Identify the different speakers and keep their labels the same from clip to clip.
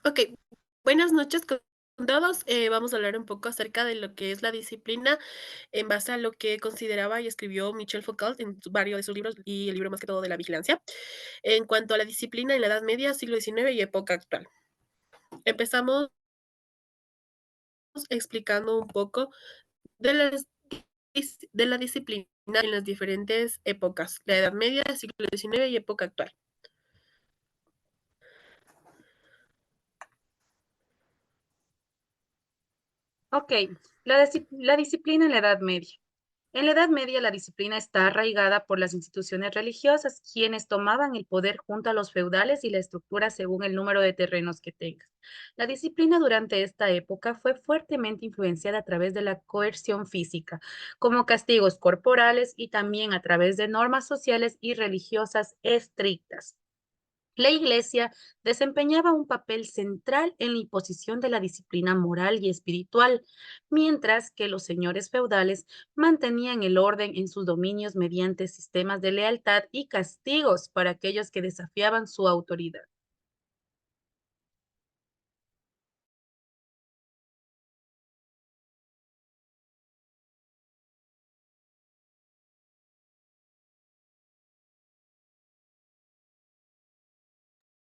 Speaker 1: Ok, buenas noches con todos. Vamos a hablar un poco acerca de lo que es la disciplina en base a lo que consideraba y escribió Michel Foucault en varios de sus libros y el libro más que todo de la vigilancia. En cuanto a la disciplina en la Edad Media, siglo XIX y época actual. Empezamos explicando un poco de de la disciplina en las diferentes épocas, la Edad Media, siglo XIX y época actual.
Speaker 2: Ok, la disciplina en la Edad Media. En la Edad Media, la disciplina está arraigada por las instituciones religiosas, quienes tomaban el poder junto a los feudales y la estructura según el número de terrenos que tengan. La disciplina durante esta época fue fuertemente influenciada a través de la coerción física, como castigos corporales y también a través de normas sociales y religiosas estrictas. La Iglesia desempeñaba un papel central en la imposición de la disciplina moral y espiritual, mientras que los señores feudales mantenían el orden en sus dominios mediante sistemas de lealtad y castigos para aquellos que desafiaban su autoridad.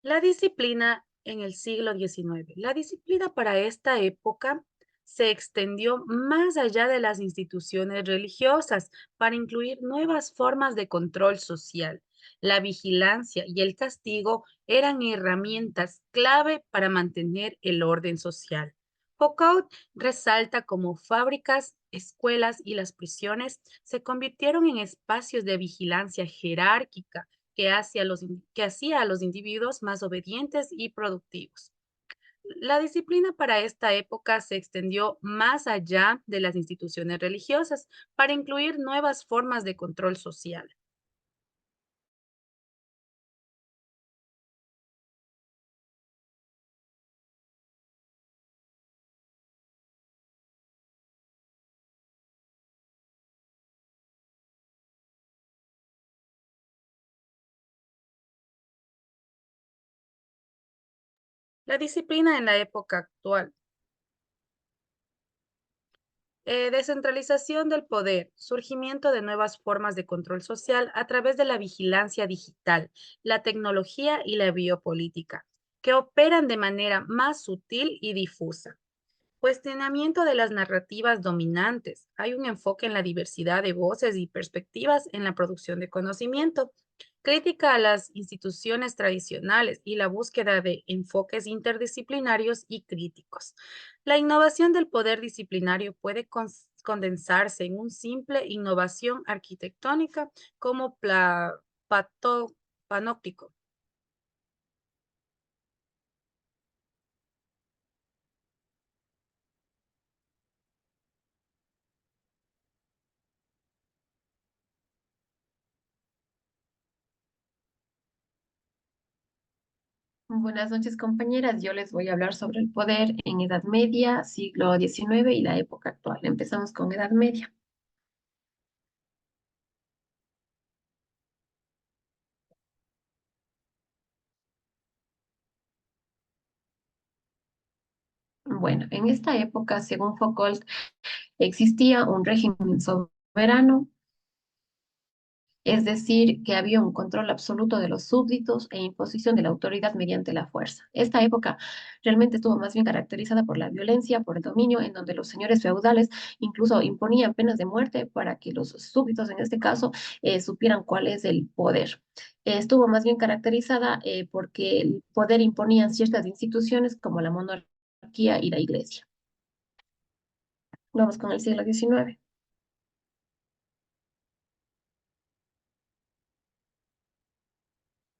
Speaker 2: La disciplina en el siglo XIX. La disciplina para esta época se extendió más allá de las instituciones religiosas para incluir nuevas formas de control social. La vigilancia y el castigo eran herramientas clave para mantener el orden social. Foucault resalta cómo fábricas, escuelas y las prisiones se convirtieron en espacios de vigilancia jerárquica que hacía a los individuos más obedientes y productivos. La disciplina para esta época se extendió más allá de las instituciones religiosas para incluir nuevas formas de control social. La disciplina en la época actual. Descentralización del poder, surgimiento de nuevas formas de control social a través de la vigilancia digital, la tecnología y la biopolítica, que operan de manera más sutil y difusa. Cuestionamiento de las narrativas dominantes. Hay un enfoque en la diversidad de voces y perspectivas en la producción de conocimiento. Crítica a las instituciones tradicionales y la búsqueda de enfoques interdisciplinarios y críticos. La innovación del poder disciplinario puede condensarse en un simple innovación arquitectónica como panóptico.
Speaker 3: Buenas noches, compañeras. Yo les voy a hablar sobre el poder en Edad Media, siglo XIX y la época actual. Empezamos con Edad Media. Bueno, en esta época, según Foucault, existía un régimen soberano, es decir, que había un control absoluto de los súbditos e imposición de la autoridad mediante la fuerza. Esta época realmente estuvo más bien caracterizada por la violencia, por el dominio, en donde los señores feudales incluso imponían penas de muerte para que los súbditos, en este caso, supieran cuál es el poder. Estuvo más bien caracterizada porque el poder imponían ciertas instituciones como la monarquía y la iglesia. Vamos con el siglo XIX.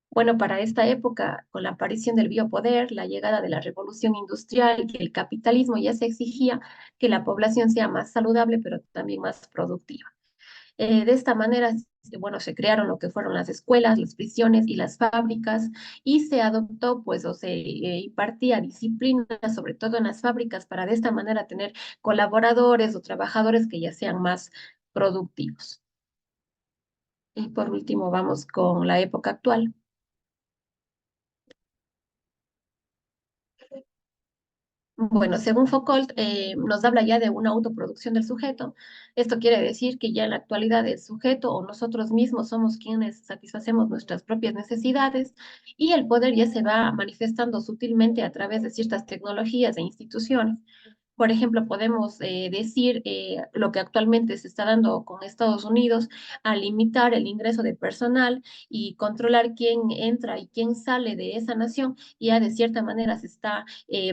Speaker 3: Bueno, para esta época, con la aparición del biopoder, la llegada de la revolución industrial y el capitalismo, ya se exigía que la población sea más saludable, pero también más productiva. De esta manera, bueno, se crearon lo que fueron las escuelas, las prisiones y las fábricas, y se adoptó, pues, o se impartía disciplina, sobre todo en las fábricas, para de esta manera tener colaboradores o trabajadores que ya sean más productivos. Y por último, vamos con la época actual. Bueno, según Foucault, nos habla ya de una autoproducción del sujeto. Esto quiere decir que ya en la actualidad el sujeto o nosotros mismos somos quienes satisfacemos nuestras propias necesidades y el poder ya se va manifestando sutilmente a través de ciertas tecnologías e instituciones. Por ejemplo, podemos decir lo que actualmente se está dando con Estados Unidos al limitar el ingreso de personal y controlar quién entra y quién sale de esa nación, ya de cierta manera se está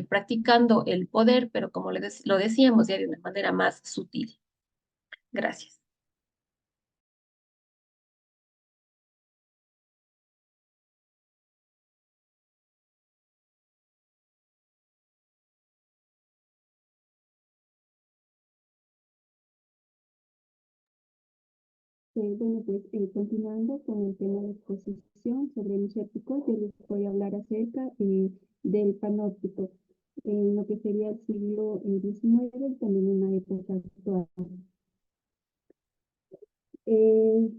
Speaker 3: practicando el poder, pero como lo decíamos, ya de una manera más sutil. Gracias.
Speaker 4: Bueno, pues continuando con el tema de exposición sobre Michel Foucault, yo les voy a hablar acerca del panóptico, en lo que sería el siglo XIX y también en la época actual. Eh,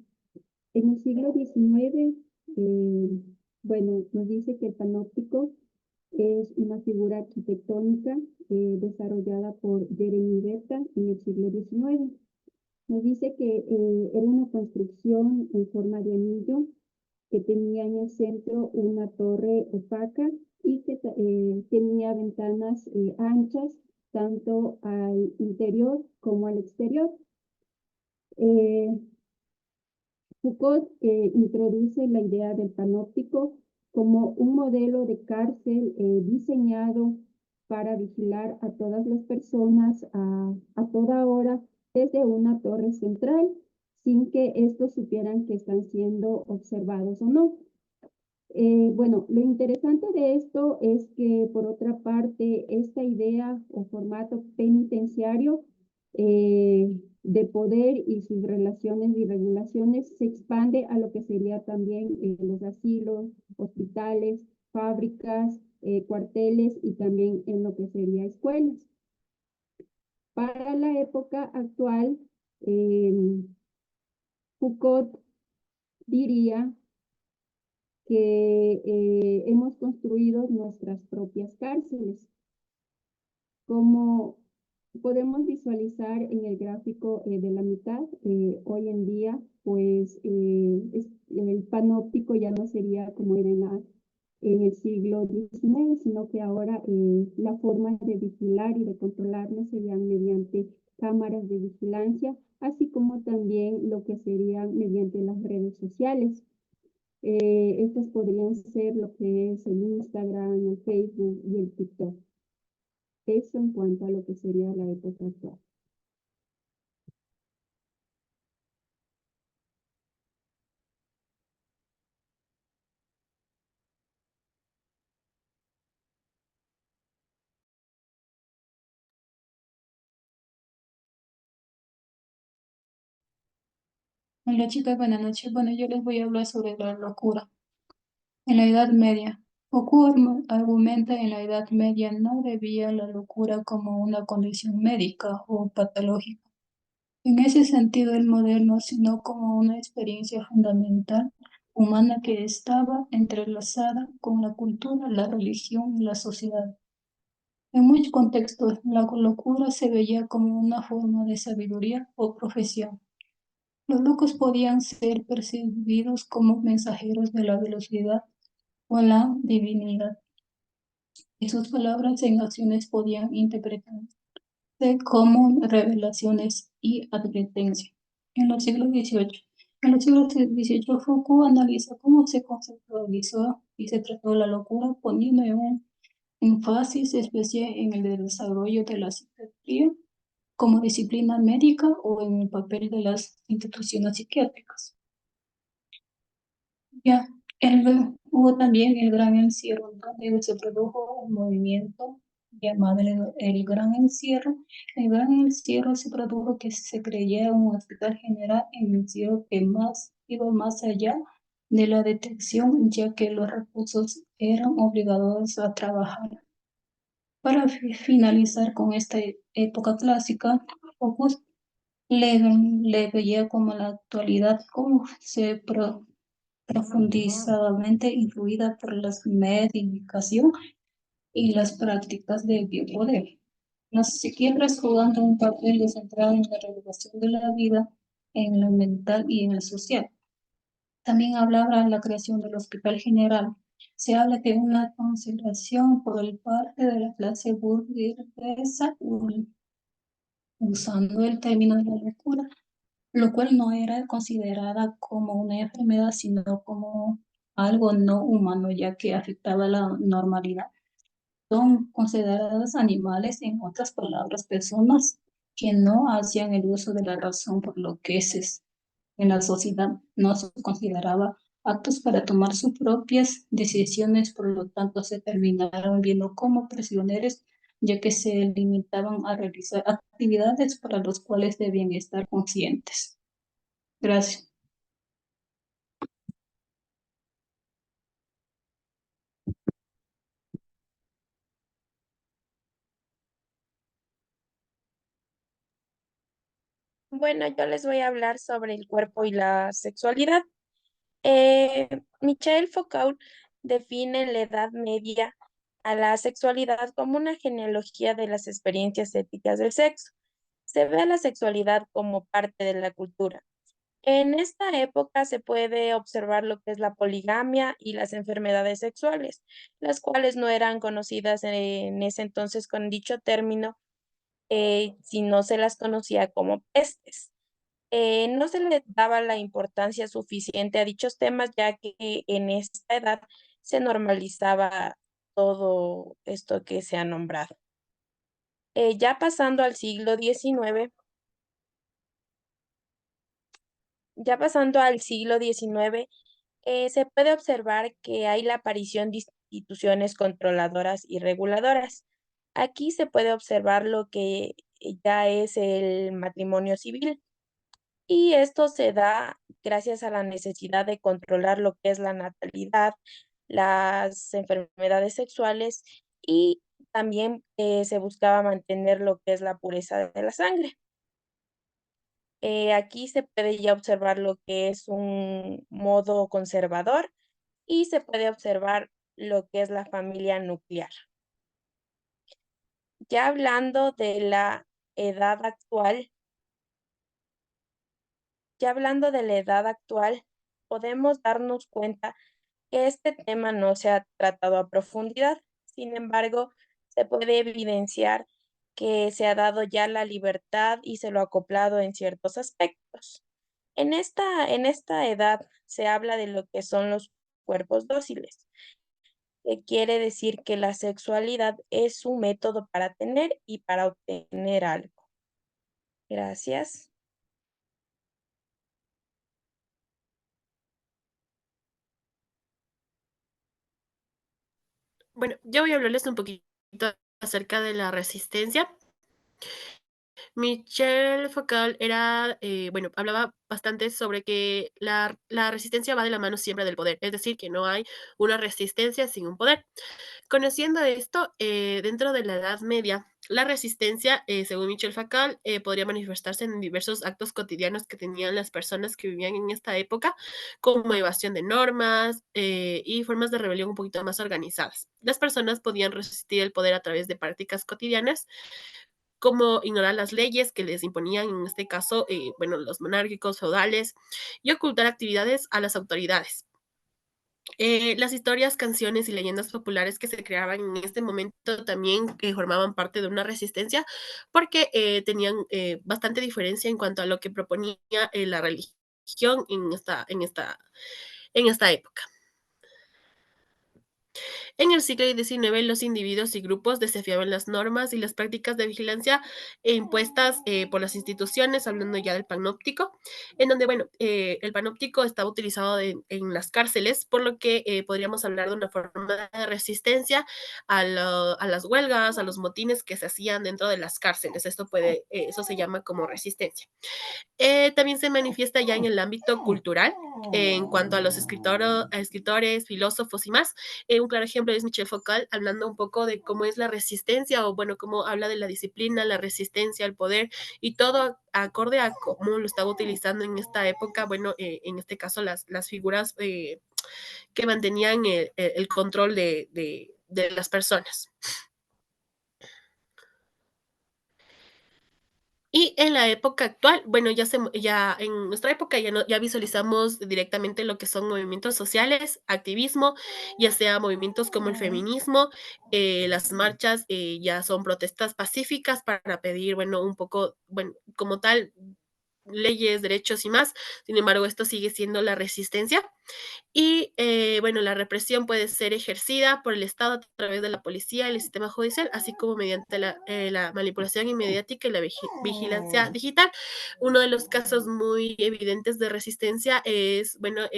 Speaker 4: en el siglo XIX, bueno, nos dice que el panóptico es una figura arquitectónica desarrollada por Jeremy Berta en el siglo XIX. Nos dice que era una construcción en forma de anillo que tenía en el centro una torre opaca y que tenía ventanas anchas tanto al interior como al exterior. Eh, Foucault introduce la idea del panóptico como un modelo de cárcel diseñado para vigilar a todas las personas a toda hora desde una torre central, sin que estos supieran que están siendo observados o no. Bueno, lo interesante de esto es que, por otra parte, esta idea o formato penitenciario de poder y sus relaciones y regulaciones se expande a lo que sería también los asilos, hospitales, fábricas, cuarteles y también en lo que sería escuelas. Para la época actual, Foucault diría que hemos construido nuestras propias cárceles. Como podemos visualizar en el gráfico de la mitad, hoy en día, pues el panóptico ya no sería como era en el siglo XIX, sino que ahora la forma de vigilar y de controlarnos serían mediante cámaras de vigilancia, así como también lo que serían mediante las redes sociales. Estos podrían ser lo que es el Instagram, el Facebook y el TikTok. Eso en cuanto a lo que sería la época actual.
Speaker 5: Hola chicas, buenas noches. Bueno, yo les voy a hablar sobre la locura. En la Edad Media, Foucault argumenta en la Edad Media no debía la locura como una condición médica o patológica. En ese sentido, el moderno, sino como una experiencia fundamental humana que estaba entrelazada con la cultura, la religión y la sociedad. En muchos contextos, la locura se veía como una forma de sabiduría o profesión. Los locos podían ser percibidos como mensajeros de la velocidad o la divinidad, y sus palabras en acciones podían interpretarse como revelaciones y advertencias. En los siglos XVIII, en los siglos XVIII, Foucault analiza cómo se conceptualizó y se trató la locura, poniendo un énfasis especial en el desarrollo de la psiquiatría como disciplina médica o en el papel de las instituciones psiquiátricas. Ya, hubo también el Gran Encierro, donde se produjo un movimiento llamado el Gran Encierro. El Gran Encierro se produjo que se creyera un hospital general en el encierro que iba más allá de la detección, ya que los recursos eran obligados a trabajar. Para finalizar con esta época clásica, Foucault le veía como la actualidad, como se profundizadamente influida por la medicación y las prácticas de biopoder. Las psiquiatras jugando un papel de central en la regulación de la vida, en lo mental y en lo social. También hablaba de la creación del Hospital General. Se habla de una consideración por el parte de la clase burguesa, usando el término de la locura, lo cual no era considerada como una enfermedad, sino como algo no humano, ya que afectaba la normalidad. Son consideradas animales, en otras palabras, personas que no hacían el uso de la razón, por lo que en la sociedad no se consideraba aptos para tomar sus propias decisiones, por lo tanto se terminaron viendo como prisioneros, ya que se limitaban a realizar actividades para las cuales debían estar conscientes. Gracias.
Speaker 6: Bueno, yo les voy a hablar sobre el cuerpo y la sexualidad. Michel Foucault define en la Edad Media a la sexualidad como una genealogía de las experiencias éticas del sexo. Se ve a la sexualidad como parte de la cultura. En esta época se puede observar lo que es la poligamia y las enfermedades sexuales, las cuales no eran conocidas en ese entonces con dicho término, si no se las conocía como pestes. No se le daba la importancia suficiente a dichos temas, ya que en esta edad se normalizaba todo esto que se ha nombrado. Ya pasando al siglo XIX, ya pasando al siglo XIX, se puede observar que hay la aparición de instituciones controladoras y reguladoras. Aquí se puede observar lo que ya es el matrimonio civil. Y esto se da gracias a la necesidad de controlar lo que es la natalidad, las enfermedades sexuales y también se buscaba mantener lo que es la pureza de la sangre. Aquí se puede ya observar lo que es un modo conservador y se puede observar lo que es la familia nuclear. Ya hablando de la edad actual, ya hablando de la edad actual, podemos darnos cuenta que este tema no se ha tratado a profundidad. Sin embargo, se puede evidenciar que se ha dado ya la libertad y se lo ha acoplado en ciertos aspectos. En esta edad se habla de lo que son los cuerpos dóciles, que quiere decir que la sexualidad es un método para tener y para obtener algo. Gracias.
Speaker 1: Bueno, yo voy a hablarles un poquito acerca de la resistencia. Michel Foucault era, bueno, hablaba bastante sobre que la resistencia va de la mano siempre del poder, es decir, que no hay una resistencia sin un poder. Conociendo esto, dentro de la Edad Media, la resistencia, según Michel Foucault, podría manifestarse en diversos actos cotidianos que tenían las personas que vivían en esta época, como evasión de normas y formas de rebelión un poquito más organizadas. Las personas podían resistir el poder a través de prácticas cotidianas como ignorar las leyes que les imponían, en este caso, bueno, los monárquicos, feudales, y ocultar actividades a las autoridades. Las historias, canciones y leyendas populares que se creaban en este momento también formaban parte de una resistencia porque tenían bastante diferencia en cuanto a lo que proponía la religión en esta época. En el siglo XIX, los individuos y grupos desafiaban las normas y las prácticas de vigilancia impuestas por las instituciones, hablando ya del panóptico, en donde, bueno, el panóptico estaba utilizado en las cárceles, por lo que podríamos hablar de una forma de resistencia a las huelgas, a los motines que se hacían dentro de las cárceles. Eso se llama como resistencia. También se manifiesta ya en el ámbito cultural, en cuanto a los escritores, filósofos y más. Un claro ejemplo es Michel Foucault, hablando un poco de cómo es la resistencia, o bueno, cómo habla de la disciplina, la resistencia, el poder, y todo acorde a cómo lo estaba utilizando en esta época, bueno, en este caso las figuras que mantenían el control de las personas. Y en la época actual, bueno, ya en nuestra época ya visualizamos directamente lo que son movimientos sociales, activismo, ya sea movimientos como el feminismo, las marchas ya son protestas pacíficas para pedir, bueno, un poco, bueno, como tal, leyes, derechos y más. Sin embargo, esto sigue siendo la resistencia. Y bueno, la represión puede ser ejercida por el Estado a través de la policía y el sistema judicial, así como mediante la manipulación inmediática y la vigilancia digital. Uno de los casos muy evidentes de resistencia es, bueno,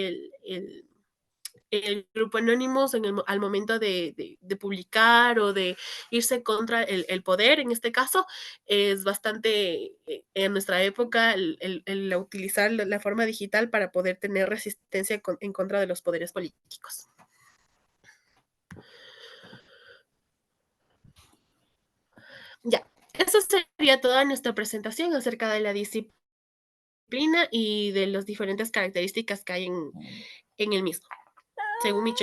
Speaker 1: el grupo Anonymous al momento de publicar o de irse contra el poder, en este caso, es bastante en nuestra época el utilizar la forma digital para poder tener resistencia en contra de los poderes políticos. Ya, eso sería toda nuestra presentación acerca de la disciplina y de las diferentes características que hay en el mismo, según Michel.